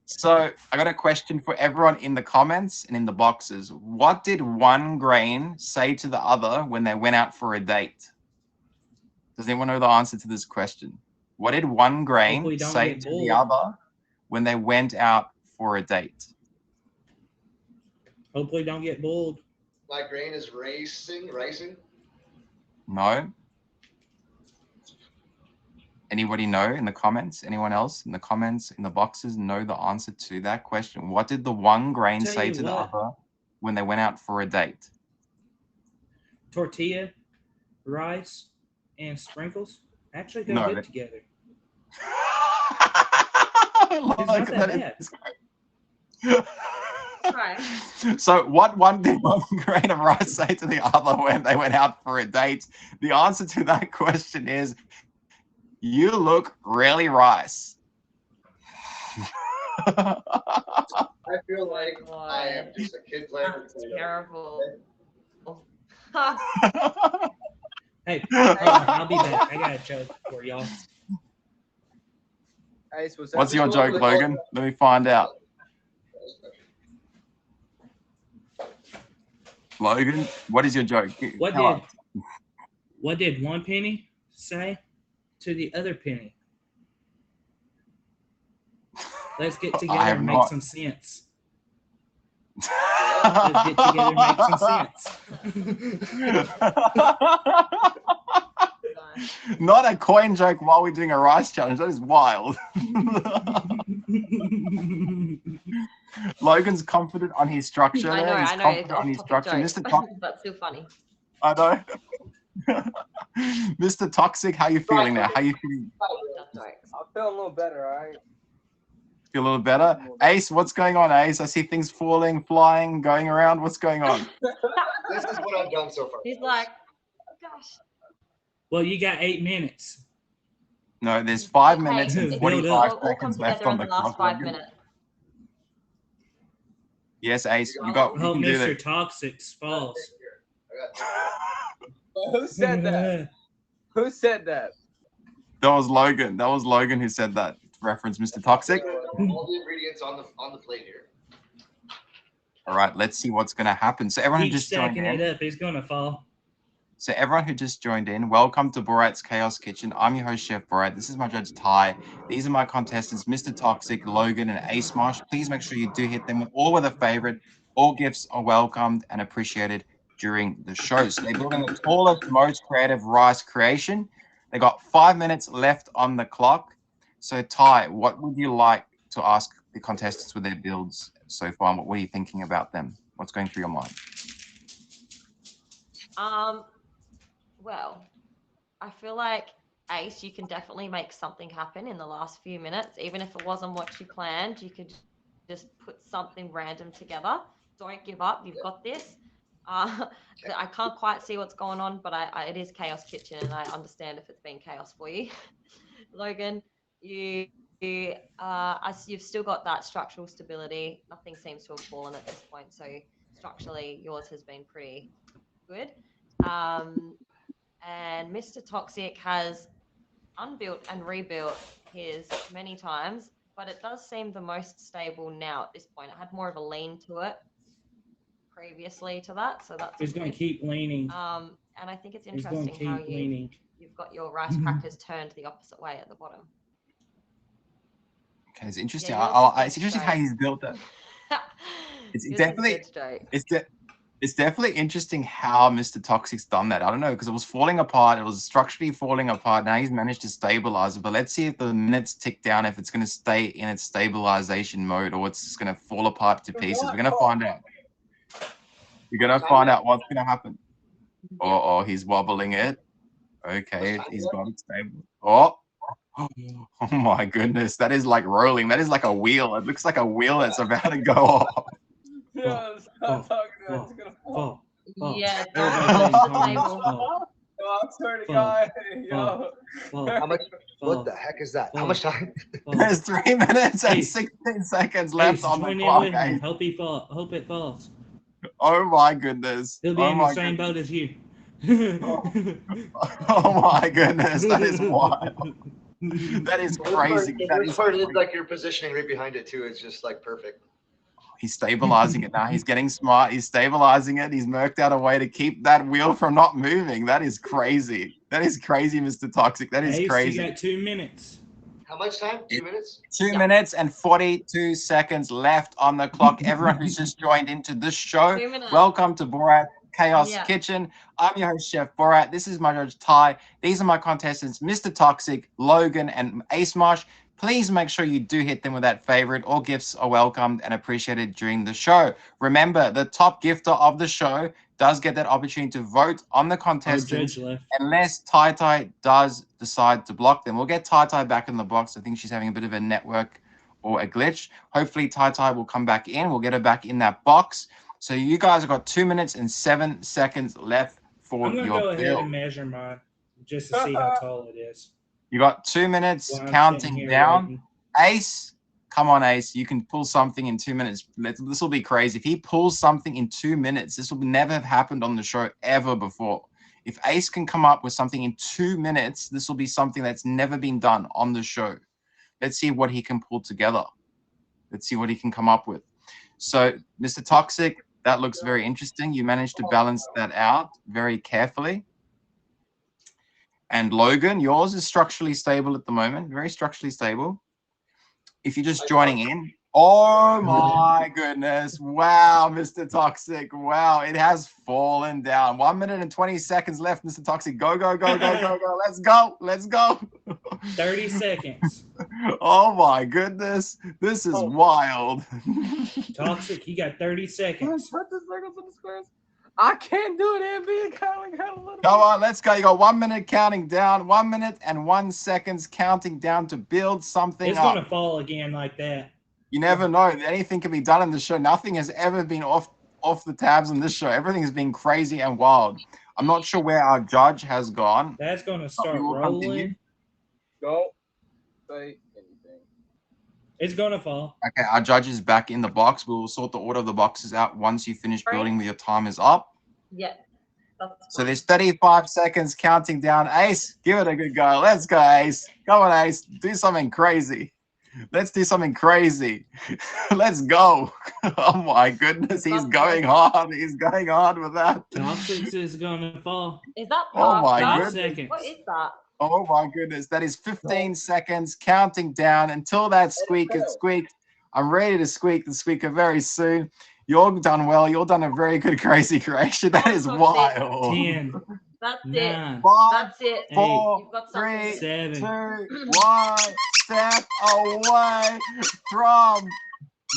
So I got a question for everyone in the comments and in the boxes. What did one grain say to the other when they went out for a date? Does anyone know the answer to this question? What did one grain Hopefully don't say get to the bored. other when they went out for a date? Hopefully, don't get bulled. My grain is racing. No? Anybody know in the comments? Anyone else in the comments, in the boxes, know the answer to that question? What did the one grain Tell say you to the what. other when they went out for a date? Tortilla, rice, and sprinkles actually go No, good that- together. Look, It's not that that bad. is great. Right. So what one did one grain of rice say to the other when they went out for a date? The answer to that question is, you look really rice. I feel like I am just a kid playing. That's terrible. Hey, hold on, I'll be back. I got a joke for y'all. Ace, was that What's your before joke, the- Logan? Let me find out. Logan, what is your joke? What Tell did us. what did one penny say to the other penny? Let's get I together have and make not. some sense. Let's get together and make some sense. Not a coin joke while we're doing a rice challenge. That is wild. Logan's confident on his structure. I know, There. He's I know. It's confident on off his topic structure. joke, Mr. but still funny. I know. Mr. Toxic, how you feeling now? How you feeling? That's jokes. I'm feeling a little better, all right? Feel a little better? Ace, what's going on, Ace? I see things falling, flying, going around. What's going on? This is what I've done so far. He's like, gosh. Well, you got 8 minutes. No, there's 5 Hey, minutes and Build 45 up. all come seconds left together on in the the last clock. 5 minutes. Yes, Ace, you Oh, can Hope do Mr. that. Toxic falls. Who said that? Who said that? That was Logan. That was Logan who said that. Reference Mr. Toxic. All the ingredients on the plate here. All right, let's see what's going to happen. So everyone who Keep just joined stacking it in. up. He's gonna fall. So everyone who just joined in, welcome to Borat's Chaos Kitchen. I'm your host, Chef Borat. This is my judge, Ty. These are my contestants, Mr. Toxic, Logan, and Ace Marsh. Please make sure you do hit them all with a favorite. All gifts are welcomed and appreciated during the show. So they're building the tallest, most creative rice creation. They got 5 minutes left on the clock. So Ty, what would you like to ask the contestants with their builds so far? What are you thinking about them? What's going through your mind? Well, I feel like Ace, you can definitely make something happen in the last few minutes. Even if it wasn't what you planned, you could just put something random together. Don't give up. You've got this. I can't quite see what's going on, but it is Chaos Kitchen, and I understand if it's been chaos for you. Logan, you've still got that structural stability. Nothing seems to have fallen at this point, so structurally, yours has been pretty good. And Mr. Toxic has unbuilt and rebuilt his many times, but it does seem the most stable now at this point. It had more of a lean to it previously to that, so that's He's gonna good. keep leaning. And I think it's He's gonna interesting how keep leaning. you've got your rice crackers turned the opposite way at the bottom. Okay, it's interesting. yours is It's interesting how straight. he's built it. It's Yours is definitely dead straight. it's definitely interesting how Mr. Toxic's done that. I don't know, because it was falling apart. It was structurally falling apart. Now he's managed to stabilize it. But let's see if the minutes tick down, if it's going to stay in its stabilization mode or it's just going to fall apart to pieces. We're going to find out. We're going to find out what's going to happen. Oh, he's wobbling it. Okay, he's got it stable. Oh my goodness. That is like rolling. That is like a wheel. It looks like a wheel that's about to go off. No, stop talking to it. It's gonna fall. Yeah, Everybody it's say comments, stable. fall. No, I swear to God. Yo. Fall. How much? Fall. What the heck is that? How Fall. much time? Fall. There's 3 minutes and Ace. 16 seconds left Ace, on the join in clock. with me. Ace. Hope he fall. Hope it falls. Oh my goodness. He'll be Oh in the my same goodness. boat as you. Oh my goodness. That is wild. That is crazy. The That worst is part is crazy. like your positioning right behind it too. It's just like perfect. He's stabilizing it now. He's getting smart. He's stabilizing it. He's worked out a way to keep that wheel from not moving. That is crazy. That is crazy, Mr. Toxic. That is Ace, crazy. you got 2 minutes. How much time? 2 minutes? 2 Yeah. minutes and 42 seconds left on the clock. Everyone who's just joined into this show, 2 minutes. welcome to Borat Chaos Yeah. Kitchen. I'm your host, Chef Borat. This is my judge, Ty. These are my contestants, Mr. Toxic, Logan, and Ace Marsh. Please make sure you do hit them with that favorite. All gifts are welcomed and appreciated during the show. Remember, the top gifter of the show does get that opportunity to vote on the Oh, contestants. Judge left. Unless TyTy does decide to block them. We'll get TyTy back in the box. I think she's having a bit of a network or a glitch. Hopefully TyTy will come back in. We'll get her back in that box. So you guys have got 2 minutes and 7 seconds left for I'm gonna your go ahead build. and measure mine just to see how tall it is. You got 2 minutes While I'm sitting counting here down. waiting. Ace, Come on, Ace. You can pull something in 2 minutes. This will be crazy. If he pulls something in 2 minutes, this will never have happened on the show ever before. If Ace can come up with something in 2 minutes, this will be something that's never been done on the show. Let's see what he can pull together. Let's see what he can come up with. So, Mr. Toxic, that looks very interesting. You managed to balance that out very carefully. And Logan, yours is structurally stable at the moment, very structurally stable. If you're just joining in, oh my goodness. Wow, Mr. Toxic. Wow, it has fallen down. 1 minute and 20 seconds left, Mr. Toxic. Go, go, go, go, go, go. Let's go. Let's go. 30 seconds. Oh my goodness. This is wild. Toxic, you got 30 seconds. Put the circles in the squares. I can't do it, MB. Come on, let's go. You got 1 minute counting down, 1 minute and 1 second counting down to build something It's up. going to fall again like that. You never know. Anything can be done in the show. Nothing has ever been off the tabs on this show. Everything has been crazy and wild. I'm not sure where our judge has gone. That's going to But start we will rolling. continue. Don't say anything. It's going to fall. Okay, our judge is back in the box. We will sort the order of the boxes out once you finish building with your time is up. Yeah. So there's 35 seconds counting down. Ace, give it a good go. Let's go, Ace. Come on, Ace. Do something crazy. Let's do something crazy. Let's go. Oh my goodness. He's going hard. He's going hard with that. Toxic is going to fall. Is that Oh my pasta? goodness. Seconds. What is that? Oh my goodness. That is 15 seconds counting down until that squeak is squeaked. I'm ready to squeak the squeaker very soon. You're done well. You're done a very good crazy creation. That is wild. 10, That's 9, it. 5, That's it. 4, You've got something. 3, 7. 2, 1. Step away from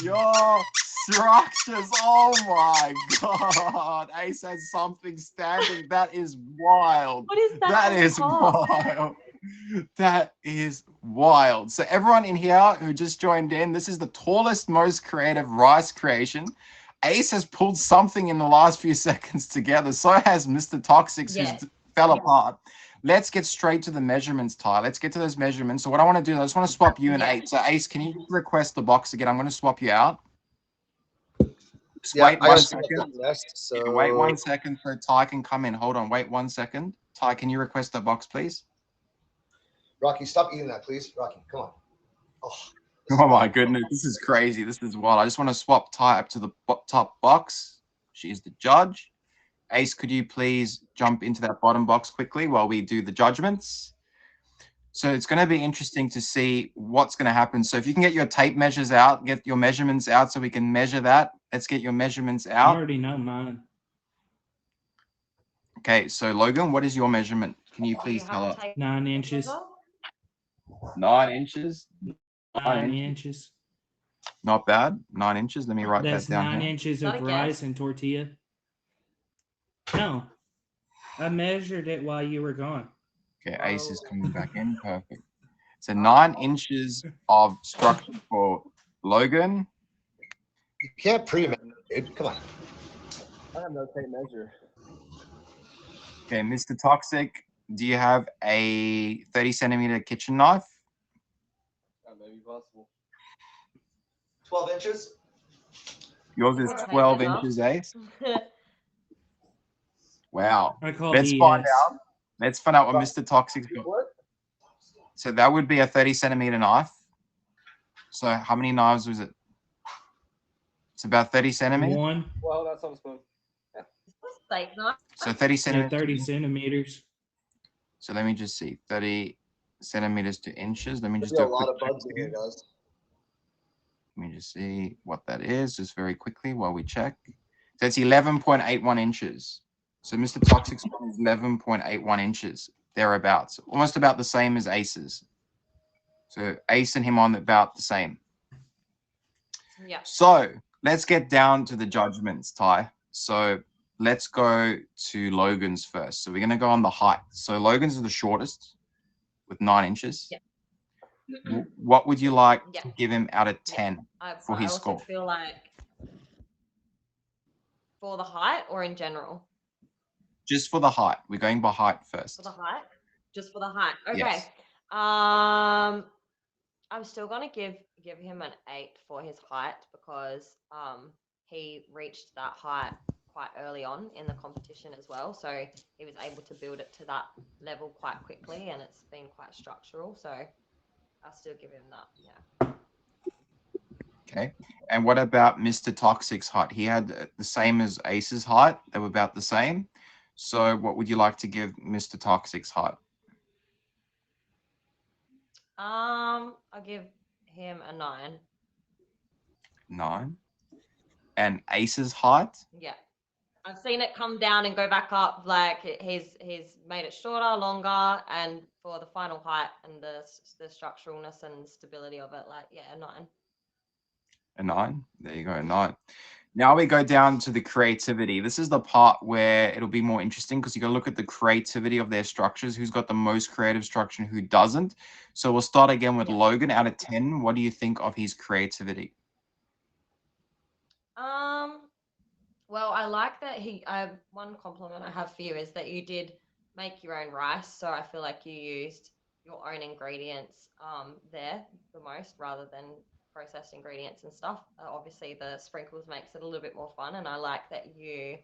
your structures. Oh my God. Ace has something standing. That is wild. What is that? That is wild. That is wild. So everyone in here who just joined in, this is the tallest, most creative rice creation. Ace has pulled something in the last few seconds together. So has Mr. Toxics, who's fell apart. Let's get straight to the measurements, Ty. Let's get to those measurements. So what I want to do, I just want to swap you and Ace. So Ace, can you request the box again? I'm going to swap you out. Just wait 1 second. So Wait 1 second so Ty can come in. Hold on. Wait 1 second. Ty, can you request the box, please? Rocky, stop eating that, please. Rocky, come on. Oh my goodness, this is crazy. This is wild. I just want to swap Ty up to the top box. She is the judge. Ace, could you please jump into that bottom box quickly while we do the judgments? So it's going to be interesting to see what's going to happen. So if you can get your tape measures out, get your measurements out so we can measure that. Let's get your measurements I out. already know mine. Okay, so Logan, what is your measurement? Can you please tell us? 9 inches. 9 inches. 9 inches. Not bad. 9 inches. Let me write That's that down 9 here. inches Not of a rice guess. and tortilla. No. I measured it while you were gone. Okay, Ace is coming back in. Perfect. So 9 inches of structure for Logan. You can't pre-measure, dude. Come on. I have no tape measure. Okay, Mr. Toxic, do you have a 30 centimeter kitchen knife? That may be possible. 12 inches? Yours is Okay, 12 good enough. inches, Ace. Wow. I call Let's BS. find out. Let's find out what Mr. Toxic's got. What? So that would be a 30 centimeter knife. So how many knives was it? It's about 30 centimeters. 1. Well, that's on the spoon. Steak knife. So 30 So centimeters. 30 centimeters. So let me just see. 30 centimeters to inches. Let me just There's do a a lot quick of check bugs in here. here, guys. Let me just see what that is, just very quickly while we check. So it's 11.81 inches. So Mr. Toxic's one is 11.81 inches, thereabouts. Almost about the same as Ace's. So Ace and him on about the same. Yeah. So let's get down to the judgments, Ty. So let's go to Logan's first. So we're going to go on the height. So Logan's is the shortest with 9 inches. Yeah. What would you like Yeah. to give him out of 10 for I his also score? feel like for the height or in general? Just for the height. We're going by height first. For the height? Just for the height. Okay. Yes. I'm still gonna give give him an 8 for his height because he reached that height quite early on in the competition as well. So he was able to build it to that level quite quickly, and it's been quite structural. So I'll still give him that. Yeah. Okay. And what about Mr. Toxic's height? He had the same as Ace's height. They were about the same. So what would you like to give Mr. Toxic's height? I'll give him a 9. 9. And Ace's height? Yeah. I've seen it come down and go back up. Like he's made it shorter, longer, and for the final height and the structuralness and stability of it, like yeah, a 9. A 9. There you go, a 9. Now we go down to the creativity. This is the part where it'll be more interesting because you got to look at the creativity of their structures, who's got the most creative structure and who doesn't. So we'll start again with Yeah. Logan. Out of 10, what do you think of his creativity? Well, I like that one compliment I have for you is that you did make your own rice. So I feel like you used your own ingredients there the most rather than processed ingredients and stuff. Obviously, the sprinkles makes it a little bit more fun, and I like that you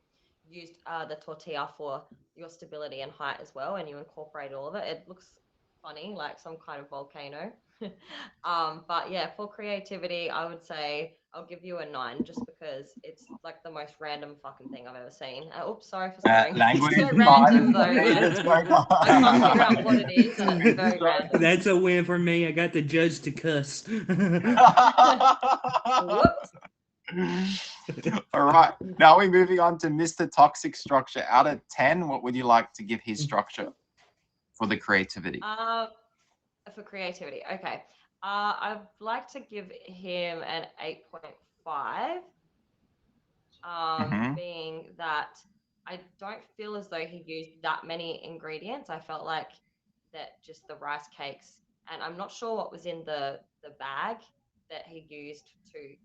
used the tortilla for your stability and height as well, and you incorporate all of it. It looks funny, like some kind of volcano. But yeah, for creativity, I would say I'll give you a 9 just because it's like the most random fucking thing I've ever seen. Oops, sorry for swearing. Language It's so is random fine. though. It's going on. I can't figure out what it is, and it's very It's right. random. That's a win for me. I got the judge to cuss. Whoops. All right. Now we're moving on to Mr. Toxic structure. Out of 10, what would you like to give his structure for the creativity? For creativity, okay. I'd like to give him an 8.5. Mhm. Being that I don't feel as though he used that many ingredients. I felt like that just the rice cakes, and I'm not sure what was in the bag that he used to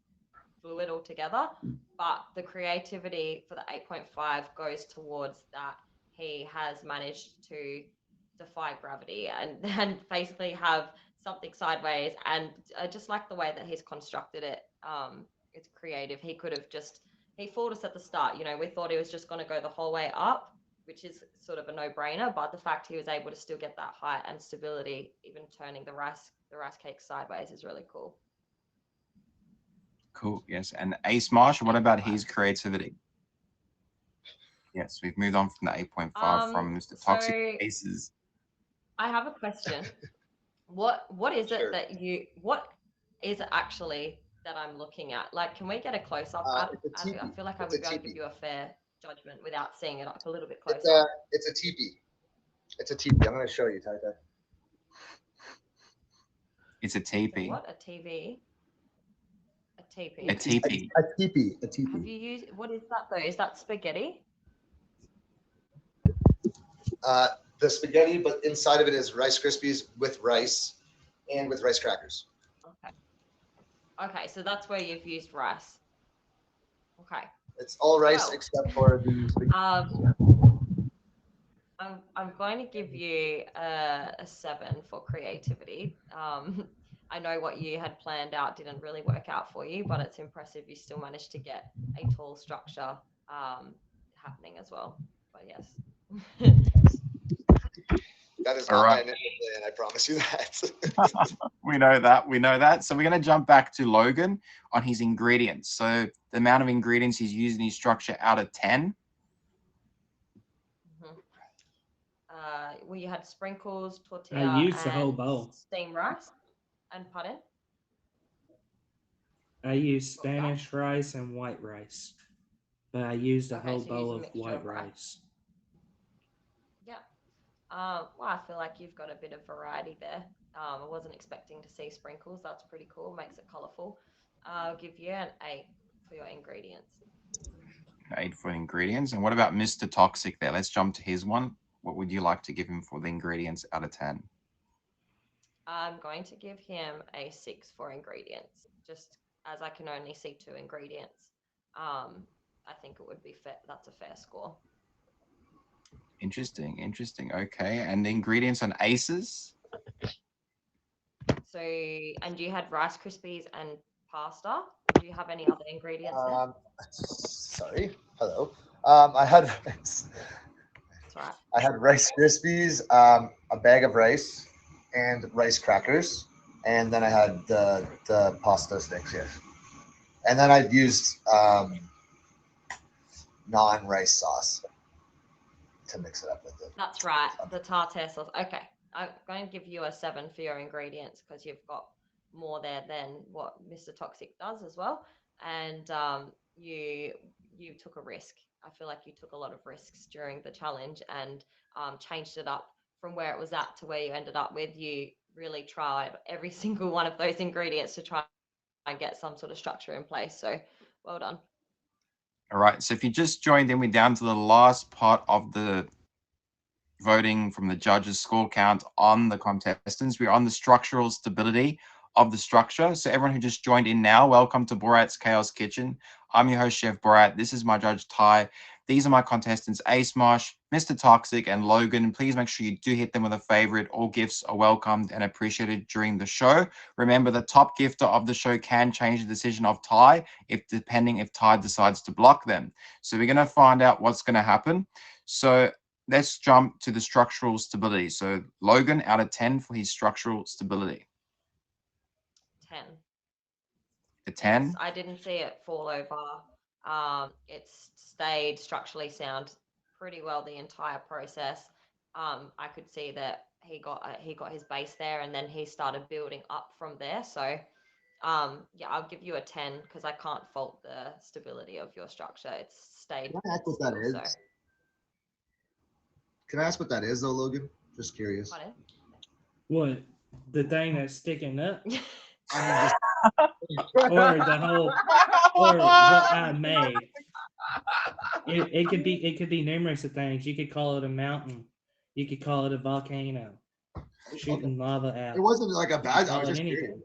glue it all together, but the creativity for the 8.5 goes towards that he has managed to defy gravity and basically have something sideways, and I just like the way that he's constructed it. It's creative. He could have just he fooled us at the start. You know, we thought he was just going to go the whole way up, which is sort of a no-brainer. But the fact he was able to still get that height and stability, even turning the rice cake sideways, is really cool. Cool. Yes. And Ace Marsh, what about his creativity? Yes, we've moved on from the 8.5 from Mr. Toxic So Aces. I have a question. What is it Sure. that what is it actually that I'm looking at? Like, can we get a close up? I feel like I It's a would be able to give teepee. you a fair judgment without seeing it up a little bit It's closer. a teepee. It's a teepee. I'm going to show you, TyTy. It's a So teepee. what? A TV? A teepee? A teepee. A teepee. A Have teepee. you used, what is that though? Is that spaghetti? The spaghetti, but inside of it is Rice Krispies with rice and with rice crackers. Okay. Okay, so that's where you've used rice. Okay. It's all rice Well, except for the spaghetti. I'm going to give you a 7 for creativity. I know what you had planned out didn't really work out for you, but it's impressive you still managed to get a tall structure happening as well. But yes. That is All not my right. initial plan. I promise you that. We know that. We know that. So we're going to jump back to Logan on his ingredients. So the amount of ingredients he's used in his structure out of 10. Well, you had sprinkles, I tortilla, used the whole and bowl. steamed rice. And pardon? I used Spanish rice and white rice, but I used a Okay, whole so you use bowl a of mixture white of rice. rice. Yeah. Well, I feel like you've got a bit of variety there. I wasn't expecting to see sprinkles. That's pretty cool. Makes it colourful. I'll give you an 8 for your ingredients. 8 for ingredients. And what about Mr. Toxic there? Let's jump to his one. What would you like to give him for the ingredients out of 10? I'm going to give him a 6 for ingredients, just as I can only see 2 ingredients. I think it would be fair. That's a fair score. Interesting. Okay. And the ingredients on Aces? So, and you had Rice Krispies and pasta. Do you have any other ingredients there? Um, sorry. Hello. I had That's right. I had Rice Krispies, a bag of rice, and rice crackers, and then I had the pasta sticks. Yes, and then I used non-rice sauce to mix it up with it. That's right. The tartare sauce. Okay. I'm going to give you a 7 for your ingredients because you've got more there than what Mr. Toxic does as well. And you took a risk. I feel like you took a lot of risks during the challenge and changed it up from where it was at to where you ended up with. You really tried every single one of those ingredients to try and get some sort of structure in place. So well done. All right. So if you just joined in, we're down to the last part of the voting from the judges' score count on the contestants. We're on the structural stability of the structure. So everyone who just joined in now, welcome to Borat's Chaos Kitchen. I'm your host, Chef Borat. This is my judge, Ty. These are my contestants, Ace Mosh, Mr. Toxic, and Logan. Please make sure you do hit them with a favorite. All gifts are welcomed and appreciated during the show. Remember, the top gifter of the show can change the decision of Ty depending if Ty decides to block them. So we're going to find out what's going to happen. So let's jump to the structural stability. So Logan out of 10 for his structural stability. 10. A 10? I didn't see it fall over. It's stayed structurally sound pretty well the entire process. I could see that he got his base there, and then he started building up from there. So, yeah, I'll give you a 10 because I can't fault the stability of your structure. It's stayed. Can I ask what that is? So, Can I ask what that is, though, Logan? Just curious. pardon? What? The thing that's sticking up? I mean, just Or the whole, or what I made. It could be numerous of things. You could call it a mountain. You could call it a volcano shooting lava out. it wasn't like a You could bad. I call was it just anything. curious.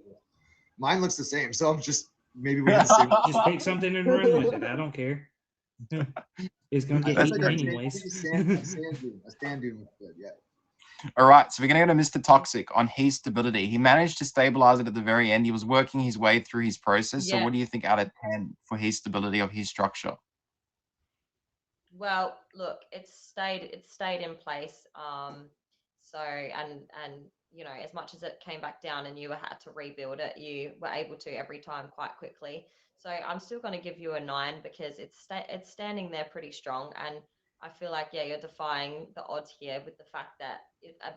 Mine looks the same, so I'm just maybe we have the same. Just pick something and run with it. I don't care. It's gonna I get think eaten like anyways. a sand dune. A sand dune looks good. Yeah. All right, so we're going to go to Mr. Toxic on his stability. He managed to stabilize it at the very end. He was working his way through his process. So Yeah. what do you think out of 10 for his stability of his structure? Well, look, it's stayed in place. So and you know, as much as it came back down and you had to rebuild it, you were able to every time quite quickly. So I'm still going to give you a 9 because it's standing there pretty strong, and I feel like yeah, you're defying the odds here with the fact that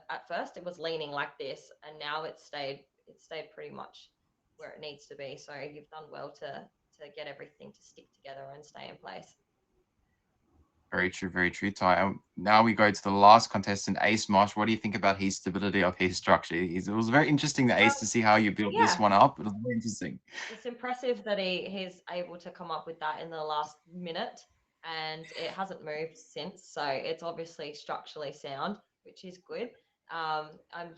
at first it was leaning like this, and now it's stayed pretty much where it needs to be. So you've done well to get everything to stick together and stay in place. Very true, Ty. Now we go to the last contestant, Ace Mosh. What do you think about his stability of his structure? It was very interesting, the Ace, to see how you built this Yeah. one up. It was very interesting. It's impressive that he's able to come up with that in the last minute, and it hasn't moved since. So it's obviously structurally sound, which is good. I'm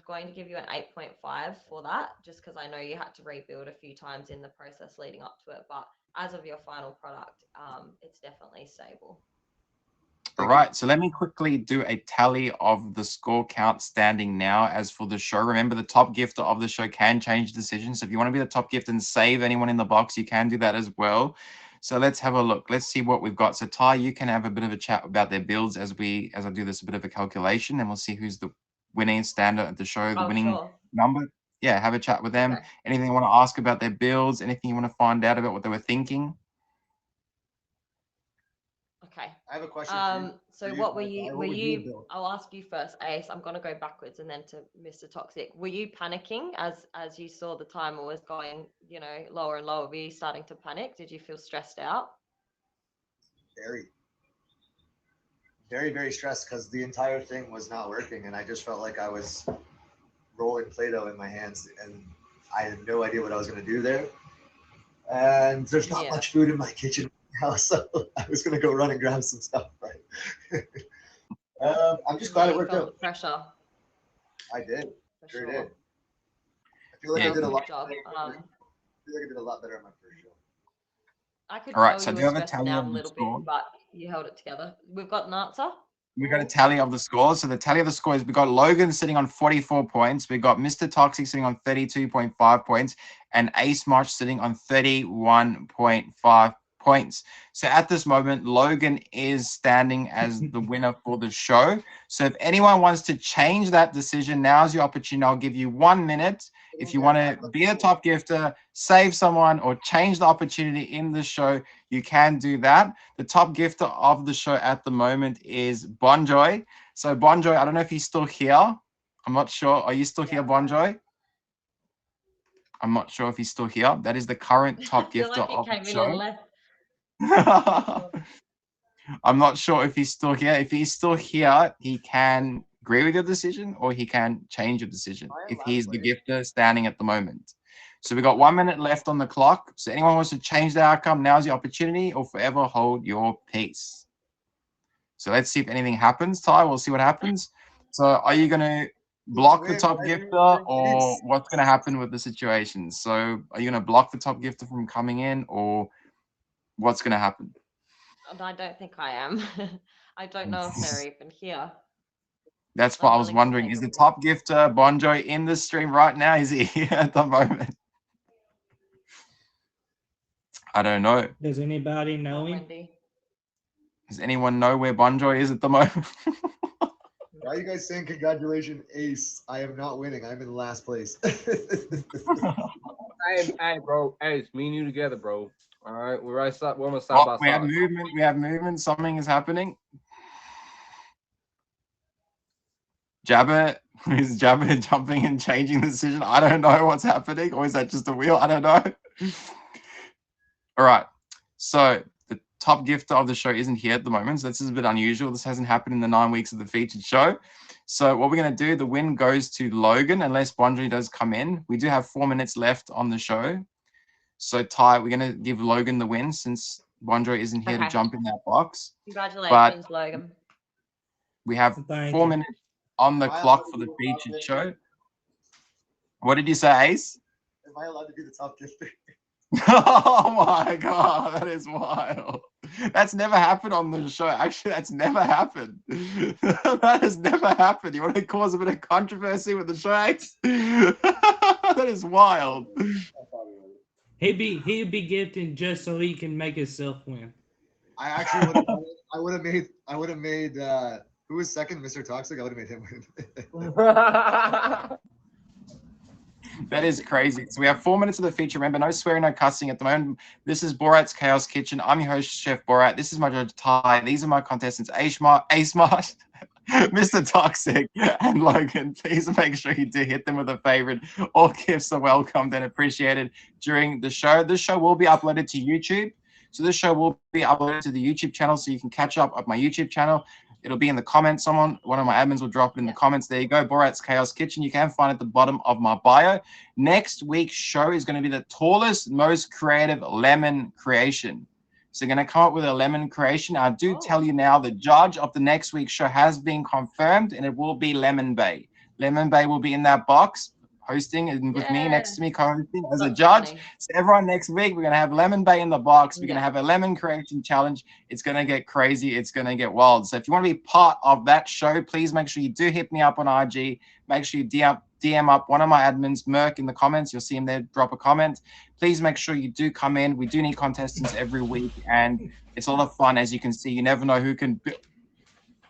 going to give you an 8.5 for that, just because I know you had to rebuild a few times in the process leading up to it. But as of your final product, it's definitely stable. All right, so let me quickly do a tally of the score count standing now. As for the show, remember the top gifter of the show can change decisions. So if you want to be the top gift and save anyone in the box, you can do that as well. So let's have a look. Let's see what we've got. So Ty, you can have a bit of a chat about their builds as I do this a bit of a calculation, and we'll see who's the winning standard at the show, the Oh, winning sure. number. Yeah, have a chat with them. Okay. Anything you want to ask about their builds? Anything you want to find out about what they were thinking? Okay. I have a question. So for what were Ty. you, What were would you, build? I'll ask you first, Ace. I'm gonna go backwards and then to Mr. Toxic. Were you panicking as you saw the timer was going, you know, lower and lower? Were you starting to panic? Did you feel stressed out? Very, very stressed because the entire thing was not working, and I just felt like I was rolling Play-Doh in my hands, and I had no idea what I was going to do there. And there's not Yeah. much food in my kitchen now, so I was going to go run and grab some stuff. Right. I'm just glad Yeah, it you worked felt out. the pressure I did. for Sure sure. did. I feel like Yeah, I did a Good lot. job. I feel like I did a lot better on my first show. I could All right, tell so you do were you have a stressing tally out of a the little bit, score? but you held it together. We've got an answer. we got a tally of the scores. So the tally of the scores, we got Logan sitting on 44 points. We got Mr. Toxic sitting on 32.5 points, and Ace March sitting on 31.5 points. So at this moment, Logan is standing as the winner for the show. So if anyone wants to change that decision, now's your opportunity. I'll give you 1 minute. If you want to be a top gifter, save someone, or change the opportunity in the show, you can do that. The top gifter of the show at the moment is Bonjoy. So Bonjoy, I don't know if he's still here. I'm not sure. Are you still here, Bonjoy? I'm not sure if he's still here. That is the current top I feel gifter like he of the came in show. and left. I'm not sure if he's still here. If he's still here, he can agree with your decision or he can change your decision if he's the gifter standing at the moment. So we've got 1 minute left on the clock. So anyone wants to change the outcome, now's your opportunity, or forever hold your peace. So let's see if anything happens, Ty. We'll see what happens. So are you going to block the top gifter, or what's going to happen with the situation? So are you going to block the top gifter from coming in, or what's going to happen? I don't think I am. I don't know if they're even here. That's what I'm I was willing to wondering. take Is a the risk. top gifter Bonjoy in the stream right now? Is he here at the moment? I don't know. Does anybody know him? Wendy. Does anyone know where Bonjoy is at the moment? Why are you guys saying congratulations, Ace? I am not winning. I'm in last place. Hey, bro. Hey, it's me and you together, bro. All right, we're right side. We're almost side Oh, by we have side. movement. We have movement. Something is happening. Jabber, is Jabber jumping and changing the decision? I don't know what's happening. Or is that just a wheel? I don't know. All right. So the top gifter of the show isn't here at the moment. So this is a bit unusual. This hasn't happened in the 9 weeks of the featured show. So what we're going to do, the win goes to Logan unless Bonjoy does come in. We do have 4 minutes left on the show. So Ty, we're going to give Logan the win since Bonjoy isn't here to Okay. jump in that box. Congratulations, Logan. We have Thank 4 you. minutes on the clock for the featured show. What did you say, Ace? Am I allowed to be the top gifter? Oh my god, that is wild. That's never happened on the show. Actually, that's never happened. That has never happened. You want to cause a bit of controversy with the show, Ace? That is wild. He'd be gifting just so he can make himself win. I actually would have. I would have made. Who was second, Mr. Toxic? I would have made him win. That is crazy. So we have 4 minutes of the feature. Remember, no swearing, no cussing at the moment. This is Borat's Chaos Kitchen. I'm your host, Chef Borat. This is my judge, Ty. These are my contestants, Ace March, Mr. Toxic, and Logan. Please make sure you do hit them with a favorite. All gifts are welcomed and appreciated during the show. This show will be uploaded to YouTube. So this show will be uploaded to the YouTube channel, so you can catch up at my YouTube channel. It'll be in the comments. One of my admins will drop it in the comments. There you go. Borat's Chaos Kitchen. You can find it at the bottom of my bio. Next week's show is going to be the tallest, most creative lemon creation. So you're going to come up with a lemon creation. I do tell you now, the judge of the next week's show has been confirmed, and it will be Lemon Bay. Lemon Bay will be in that box, hosting and with me next to me, co-hosting as a judge. Funny. So everyone next week, we're going to have Lemon Bay in the box. We're going to have a lemon creation challenge. It's going to get crazy. It's going to get wild. So if you want to be part of that show, please make sure you do hit me up on IG. Make sure you DM up one of my admins, Merc, in the comments. You'll see him there. Drop a comment. Please make sure you do come in. We do need contestants every week, and it's a lot of fun. As you can see, you never know who can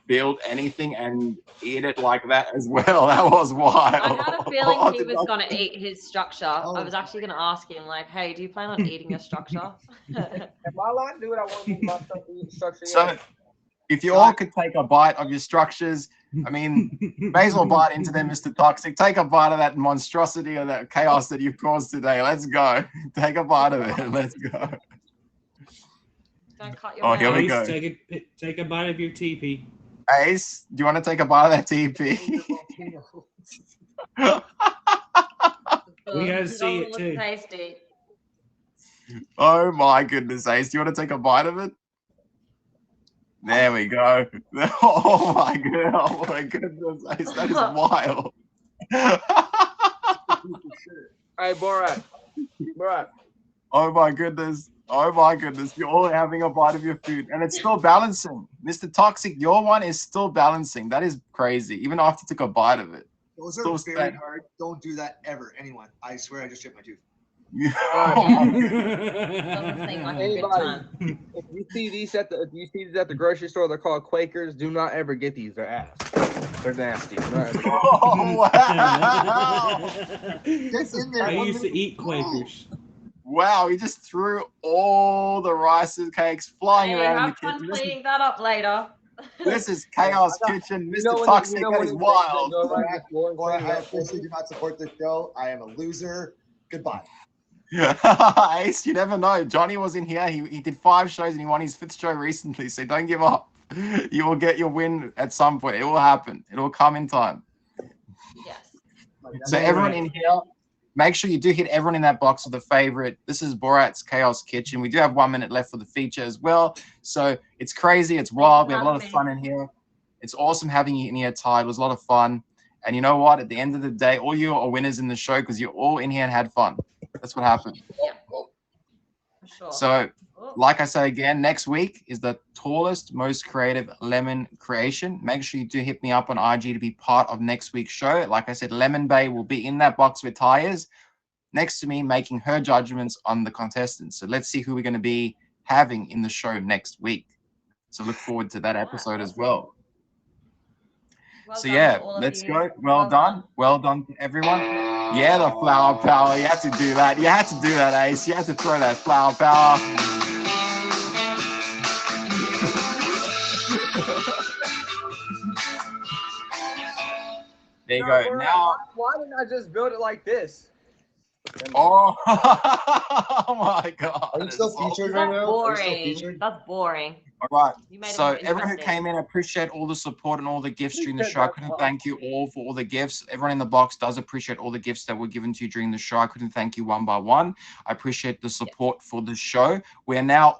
build anything and eat it like that as well. That was wild. I had a feeling he was going to eat his structure. I was actually going to ask him, like, hey, do you plan on eating your structure? Am I allowed to do what I want to do myself to eat structure? So if you all could take a bite of your structures, I mean, may as well bite into them, Mr. Toxic. Take a bite of that monstrosity or that chaos that you've caused today. Let's go. Take a bite of it. Let's go. Don't cut your Oh, here we mouth. go. Take a bite of your TP. Ace, do you want to take a bite of that TP? We gotta see it Doesn't look too. tasty. Oh my goodness, Ace. Do you want to take a bite of it? There we go. Oh my god. Oh my goodness, Ace. That is wild. Hey, Borat. Oh my goodness. Oh my goodness, you're all having a bite of your food and it's still balancing. Mr. Toxic, your one is still balancing. That is crazy. Even after you took a bite of it. Those Still are very staying. hard. Don't do that ever, anyone. I swear I just chipped my tooth. Oh my goodness. Doesn't seem like a good Anybody, time. if you see these at the grocery store, they're called Quakers. Do not ever get these. They're ass. They're nasty. Do not ever get them. Oh wow. Get in there. I One used to minute. eat Quakers. Wow, he just threw all the rice and cakes flying Hey, around in the have fun kitchen. cleaning that up later. This is Chaos I got- Kitchen. You Mr. know when Toxic, that when is these things that wild. go around the floor and Boy, stuff, I that- officially do not support this show. I am a loser. Goodbye. Ace, you never know. Johnny was in here. He did 5 shows and he won his 5th show recently. So don't give up. You will get your win at some point. It will happen. It will come in time. Yes. So All everyone right. in here, make sure you do hit everyone in that box with a favorite. This is Borat's Chaos Kitchen. We do have 1 minute left for the feature as well. So it's crazy. It's wild. We have a lot of fun in here. It's awesome having you in here, Ty. It was a lot of fun. And you know what? At the end of the day, all you are winners in the show because you're all in here and had fun. That's what happened. For sure. So, Oh, like I say again, next week is the tallest, most creative lemon creation. Make sure you do hit me up on IG to be part of next week's show. Like I said, Lemon Bay will be in that box with TyTy is next to me, making her judgments on the contestants. So let's see who we're going to be having in the show next week. So look forward to that episode as well. well So done yeah, to all of let's you. go. Well done. Well done to everyone. Yeah, the flower power. You had to do that. You had to do that, Ace. You had to throw that flower power. There you go. bro, Now, why didn't I just build it like this? oh, oh my God. Are you still It's all- featured right That's now? Are you still boring. featured? That's boring. All right. You made it So more everyone who interesting. came in, I appreciate all the support and all the gifts during the Appreciate show. I that, couldn't Bob. thank you all for all the gifts. Everyone in the box does appreciate all the gifts that were given to you during the show. I couldn't thank you one by one. I appreciate the support for the show. We are now